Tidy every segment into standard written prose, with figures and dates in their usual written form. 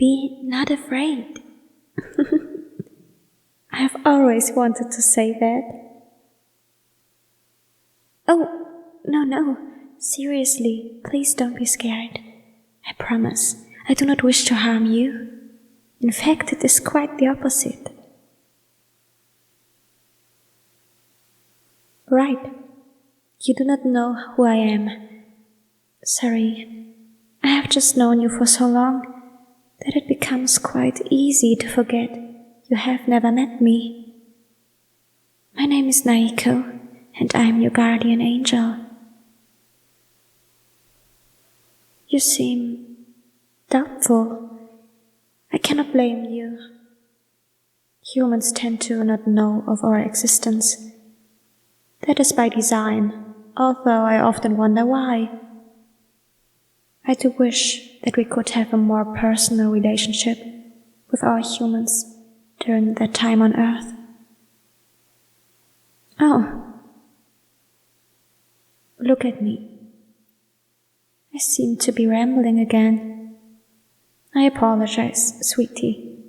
Be not afraid. I have always wanted to say that. Oh, no, seriously, please don't be scared. I promise, I do not wish to harm you. In fact, it is quite the opposite. Right, you do not know who I am. Sorry, I have just known you for so long that it becomes quite easy to forget you have never met me. My name is Naeco, and I am your guardian angel. You seem doubtful. I cannot blame you. Humans tend to not know of our existence. That is by design, although I often wonder why. I do wish that we could have a more personal relationship with our humans during their time on Earth. Oh, look at me. I seem to be rambling again. I apologize, sweetie.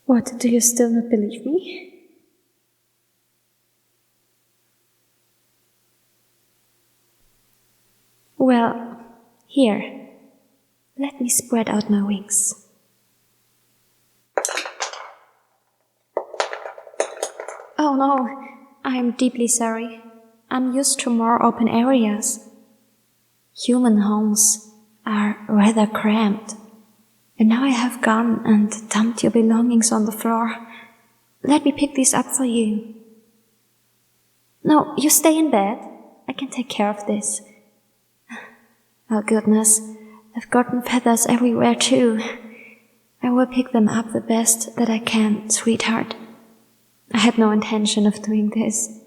What, do you still not believe me? Well, here, let me spread out my wings. Oh no, I am deeply sorry. I'm used to more open areas. Human homes are rather cramped. And now I have gone and dumped your belongings on the floor. Let me pick these up for you. No, you stay in bed. I can take care of this. Oh goodness, I've gotten feathers everywhere too. I will pick them up the best that I can, sweetheart. I had no intention of doing this.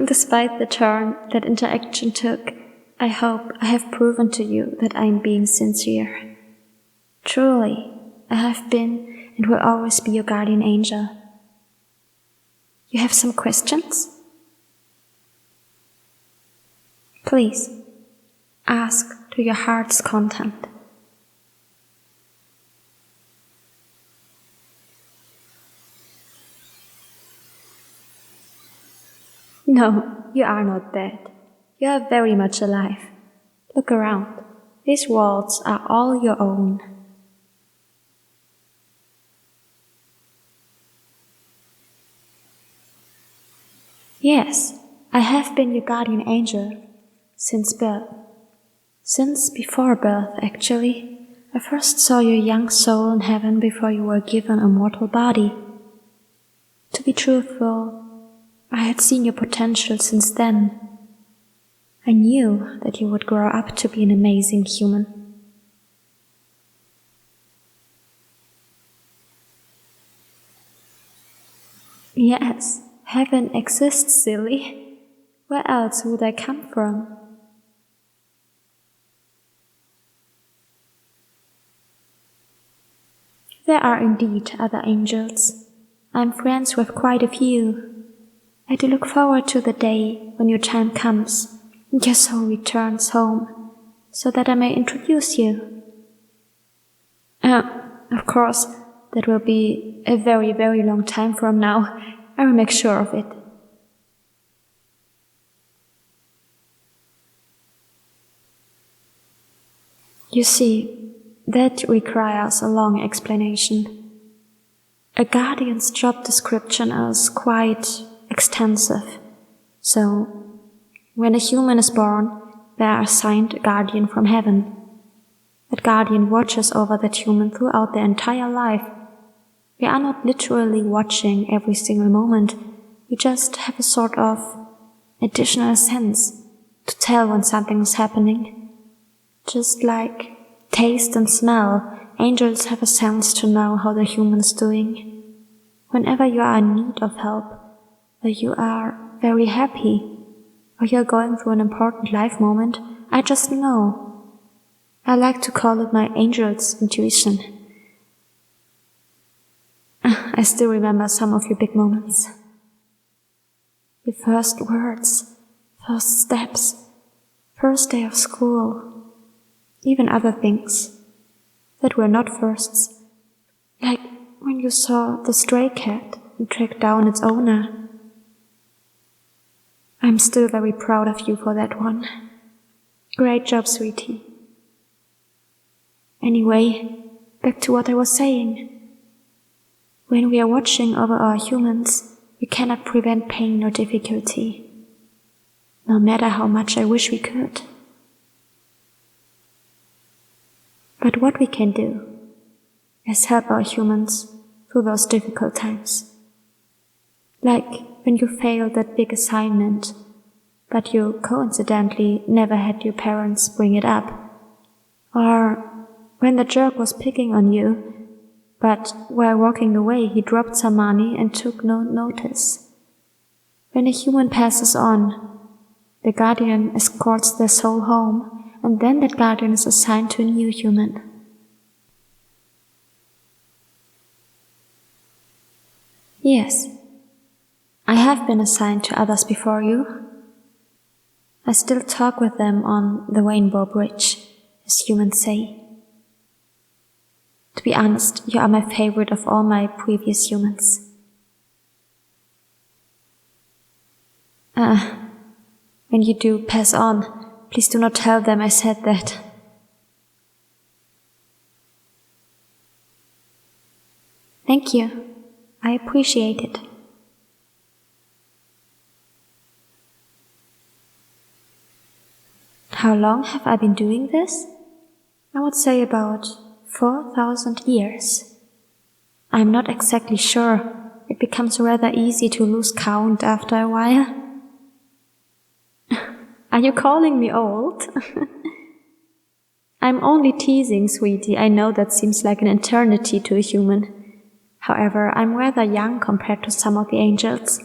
Despite the turn that interaction took, I hope I have proven to you that I am being sincere. Truly, I have been and will always be your guardian angel. You have some questions? Please, ask to your heart's content. No, you are not dead. You are very much alive. Look around. These walls are all your own. Yes, I have been your guardian angel since birth. Since before birth, actually. I first saw your young soul in heaven before you were given a mortal body. To be truthful, I had seen your potential since then. I knew that you would grow up to be an amazing human. Yes, heaven exists, silly. Where else would I come from? There are indeed other angels. I'm friends with quite a few. I do look forward to the day when your time comes and your soul returns home, so that I may introduce you. Of course, that will be a very, very long time from now. I will make sure of it. You see, that requires a long explanation. A guardian's job description is quite extensive. So, when a human is born, they are assigned a guardian from heaven. That guardian watches over that human throughout their entire life. We are not literally watching every single moment. We just have a sort of additional sense to tell when something is happening. Just like taste and smell, angels have a sense to know how the human is doing. Whenever you are in need of help, or you are very happy, or you are going through an important life moment, I just know. I like to call it my angel's intuition. I still remember some of your big moments. Your first words, first steps, first day of school, even other things that were not firsts, like when you saw the stray cat and tracked down its owner. I'm still very proud of you for that one. Great job, sweetie. Anyway, back to what I was saying. When we are watching over our humans, we cannot prevent pain or difficulty, no matter how much I wish we could. But what we can do is help our humans through those difficult times. Like when you failed that big assignment, but you coincidentally never had your parents bring it up. Or when the jerk was picking on you, but while walking away he dropped some money and took no notice. When a human passes on, the guardian escorts their soul home, and then that guardian is assigned to a new human. Yes, I have been assigned to others before you. I still talk with them on the Rainbow Bridge, as humans say. To be honest, you are my favorite of all my previous humans. When you do pass on, please do not tell them I said that. Thank you. I appreciate it. How long have I been doing this? I would say about 4,000 years. I'm not exactly sure. It becomes rather easy to lose count after a while. Are you calling me old? I'm only teasing, sweetie. I know that seems like an eternity to a human. However, I'm rather young compared to some of the angels.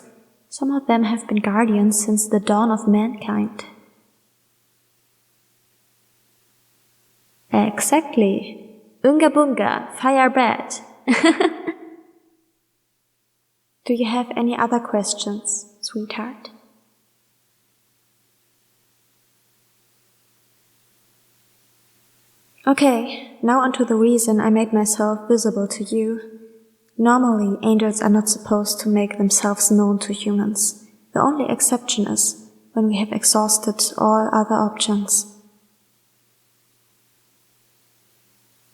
Some of them have been guardians since the dawn of mankind. Exactly. Unga bunga, fire bad. Do you have any other questions, sweetheart? Okay, now on to the reason I made myself visible to you. Normally, angels are not supposed to make themselves known to humans. The only exception is when we have exhausted all other options.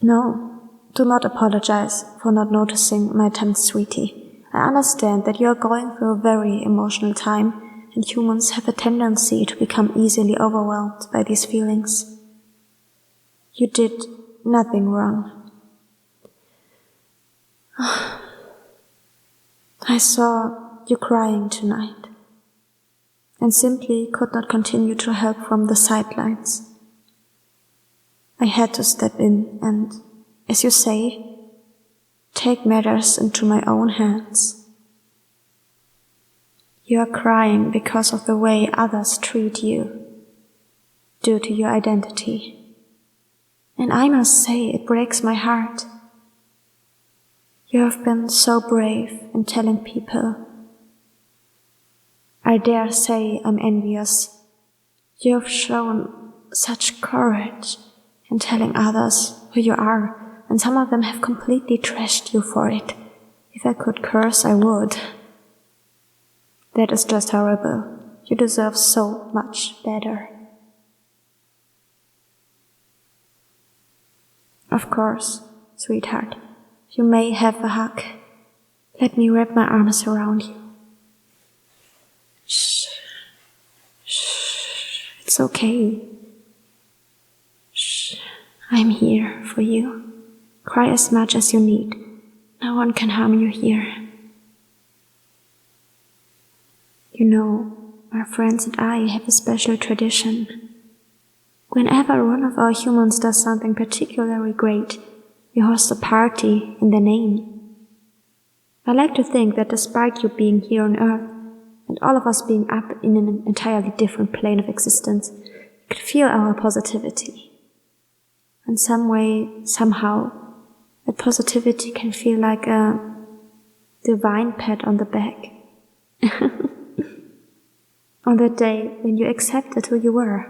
No, do not apologize for not noticing my attempts, sweetie. I understand that you are going through a very emotional time, and humans have a tendency to become easily overwhelmed by these feelings. You did nothing wrong. I saw you crying tonight, and simply could not continue to help from the sidelines. I had to step in and, as you say, take matters into my own hands. You are crying because of the way others treat you, due to your identity. And I must say, it breaks my heart. You have been so brave in telling people. I dare say I'm envious. You have shown such courage in telling others who you are, and some of them have completely trashed you for it. If I could curse, I would. That is just horrible. You deserve so much better. Of course, sweetheart, you may have a hug. Let me wrap my arms around you. Shh. Shh. It's okay. Shh. I'm here for you. Cry as much as you need. No one can harm you here. You know, our friends and I have a special tradition. Whenever one of our humans does something particularly great, we host a party in their name. I like to think that despite you being here on Earth, and all of us being up in an entirely different plane of existence, you could feel our positivity. In some way, somehow, that positivity can feel like a divine pat on the back. On that day when you accepted who you were,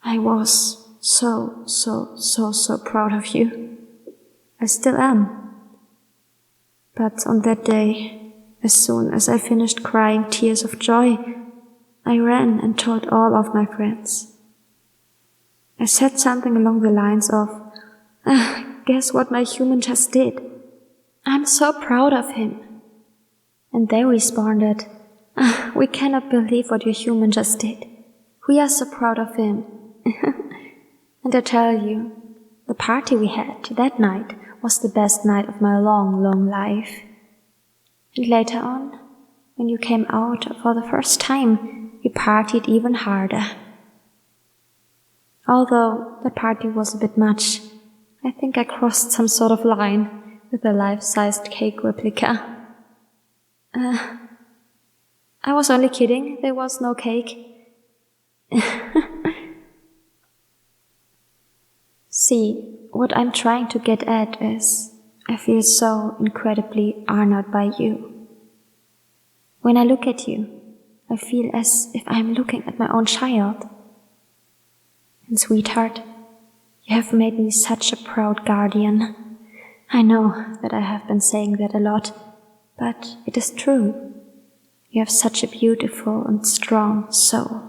I was so proud of you. I still am. But on that day, as soon as I finished crying tears of joy, I ran and told all of my friends. I said something along the lines of, guess what my human just did? I'm so proud of him. And they responded, we cannot believe what your human just did. We are so proud of him. And I tell you, the party we had that night was the best night of my long life. And later on, when you came out for the first time, we partied even harder. Although the party was a bit much, I think I crossed some sort of line with a life-sized cake replica. I was only kidding, there was no cake. See, what I'm trying to get at is, I feel so incredibly honored by you. When I look at you, I feel as if I'm looking at my own child. And sweetheart, you have made me such a proud guardian. I know that I have been saying that a lot, but it is true. You have such a beautiful and strong soul.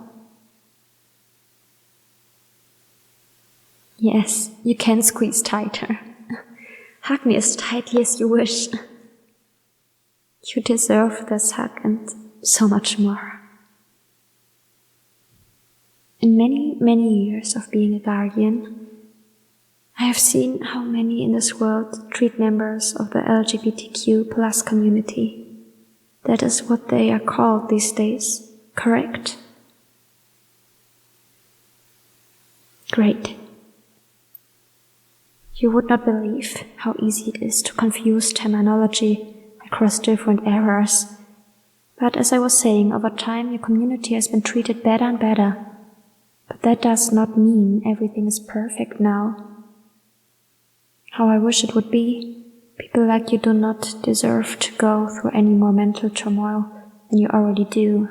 Yes, you can squeeze tighter. Hug me as tightly as you wish. You deserve this hug and so much more. In many years of being a guardian, I have seen how many in this world treat members of the LGBTQ plus community. That is what they are called these days, correct? Great. You would not believe how easy it is to confuse terminology across different eras. But as I was saying, over time your community has been treated better and better. But that does not mean everything is perfect now. How I wish it would be. People like you do not deserve to go through any more mental turmoil than you already do.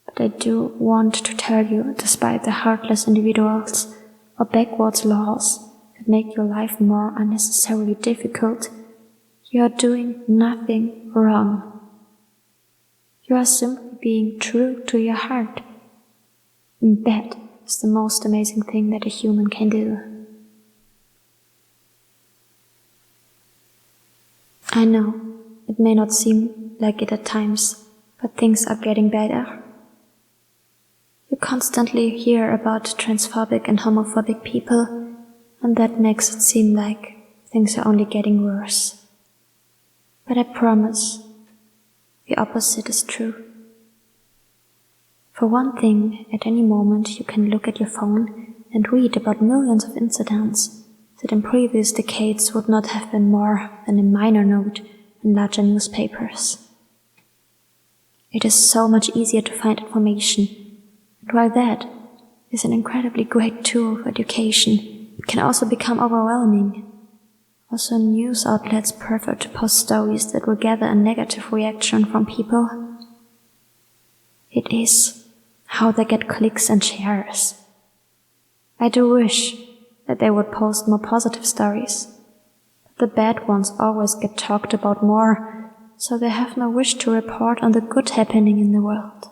But I do want to tell you, despite the heartless individuals or backwards laws that make your life more unnecessarily difficult, you are doing nothing wrong. You are simply being true to your heart. And that is the most amazing thing that a human can do. I know, it may not seem like it at times, but things are getting better. You constantly hear about transphobic and homophobic people, and that makes it seem like things are only getting worse. But I promise, the opposite is true. For one thing, at any moment you can look at your phone and read about millions of incidents that in previous decades would not have been more than a minor note in larger newspapers. It is so much easier to find information, and while that is an incredibly great tool for education, it can also become overwhelming. Also, news outlets prefer to post stories that will gather a negative reaction from people. It is how they get clicks and shares. I do wish that they would post more positive stories. But the bad ones always get talked about more, so they have no wish to report on the good happening in the world.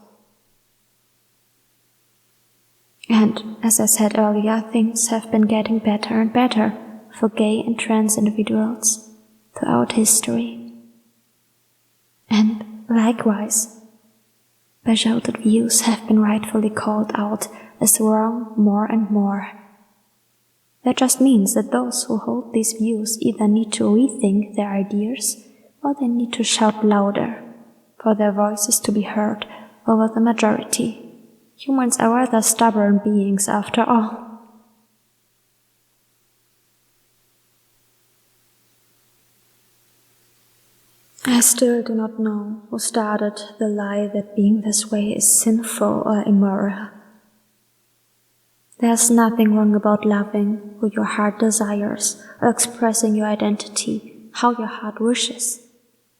And as I said earlier, things have been getting better and better for gay and trans individuals throughout history. And likewise, bigoted views have been rightfully called out as wrong more and more. That just means that those who hold these views either need to rethink their ideas or they need to shout louder for their voices to be heard over the majority. Humans are rather stubborn beings after all. I still do not know who started the lie that being this way is sinful or immoral. There's nothing wrong about loving who your heart desires or expressing your identity how your heart wishes.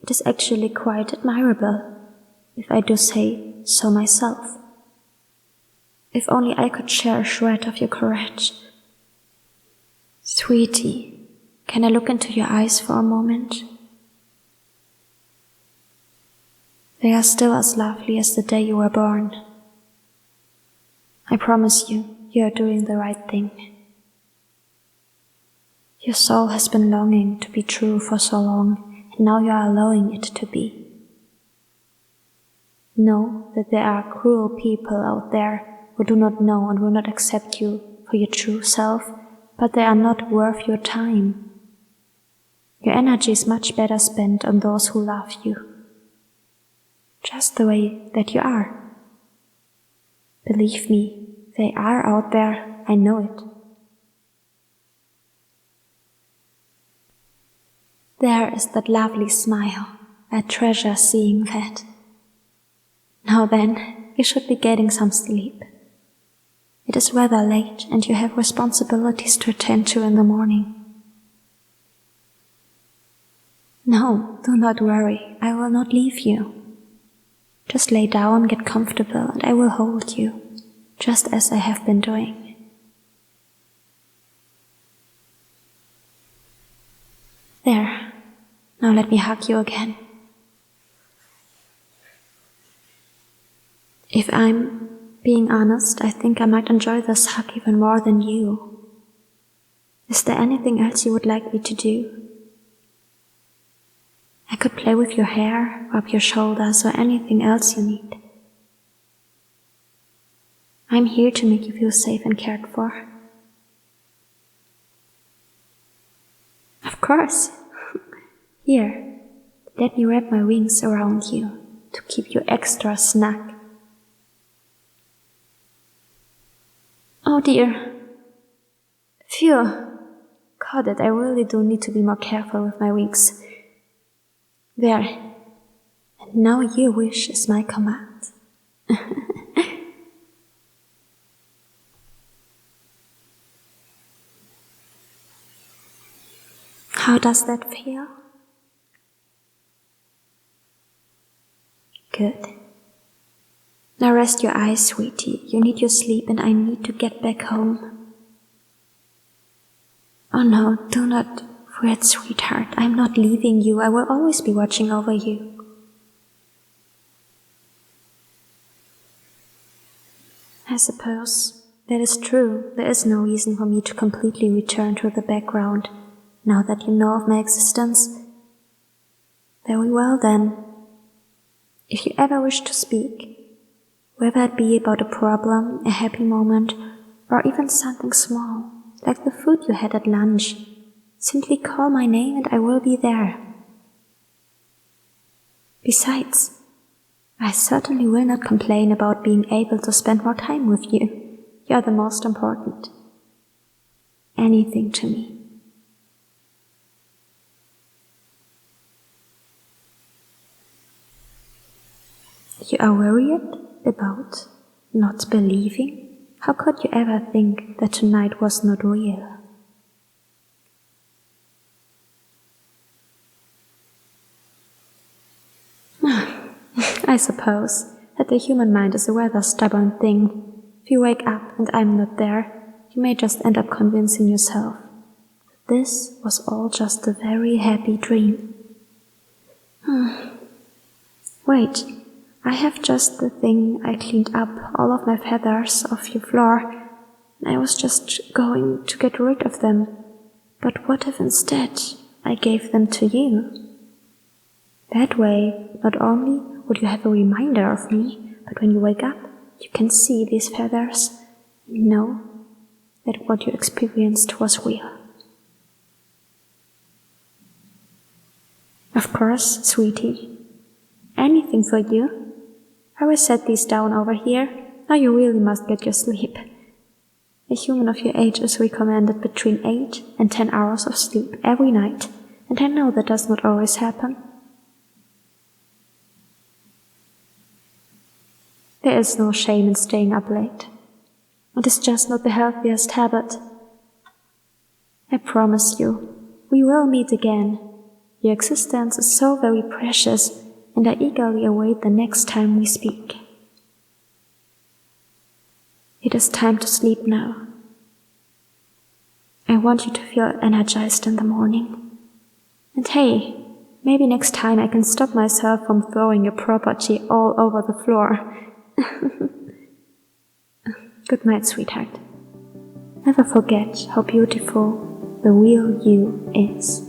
It is actually quite admirable, if I do say so myself. If only I could share a shred of your courage. Sweetie, can I look into your eyes for a moment? They are still as lovely as the day you were born. I promise you, you are doing the right thing. Your soul has been longing to be true for so long, and now you are allowing it to be. Know that there are cruel people out there who do not know and will not accept you for your true self, but they are not worth your time. Your energy is much better spent on those who love you, just the way that you are. Believe me, they are out there, I know it. There is that lovely smile, I treasure seeing that. Now then, you should be getting some sleep. It is rather late and you have responsibilities to attend to in the morning. No, do not worry, I will not leave you. Just lay down, get comfortable, and I will hold you, just as I have been doing. There, now let me hug you again. If I'm being honest, I think I might enjoy this hug even more than you. Is there anything else you would like me to do? I could play with your hair, rub your shoulders, or anything else you need. I'm here to make you feel safe and cared for. Of course. Here, let me wrap my wings around you to keep you extra snug. Oh dear. Phew. Got it, I really do need to be more careful with my wings. There. And now your wish is my command. How does that feel? Good. Now rest your eyes, sweetie. You need your sleep and I need to get back home. Oh no, do not fret, sweetheart. I'm not leaving you. I will always be watching over you. I suppose that is true. There is no reason for me to completely return to the background, now that you know of my existence. Very well then. If you ever wish to speak, whether it be about a problem, a happy moment, or even something small, like the food you had at lunch, simply call my name and I will be there. Besides, I certainly will not complain about being able to spend more time with you. You are the most important. Anything to me. You are worried about not believing? How could you ever think that tonight was not real? I suppose that the human mind is a rather stubborn thing. If you wake up and I'm not there, you may just end up convincing yourself that this was all just a very happy dream. Wait. I have just the thing. I cleaned up all of my feathers off your floor, and I was just going to get rid of them. But what if instead I gave them to you? That way, not only would you have a reminder of me, but when you wake up, you can see these feathers and know that what you experienced was real. Of course, sweetie. Anything for you. I will set these down over here. Now you really must get your sleep. A human of your age is recommended between 8 and 10 hours of sleep every night, and I know that does not always happen. There is no shame in staying up late. It is just not the healthiest habit. I promise you, we will meet again. Your existence is so very precious, and I eagerly await the next time we speak. It is time to sleep now. I want you to feel energized in the morning. And hey, maybe next time I can stop myself from throwing your property all over the floor. Good night, sweetheart. Never forget how beautiful the real you is.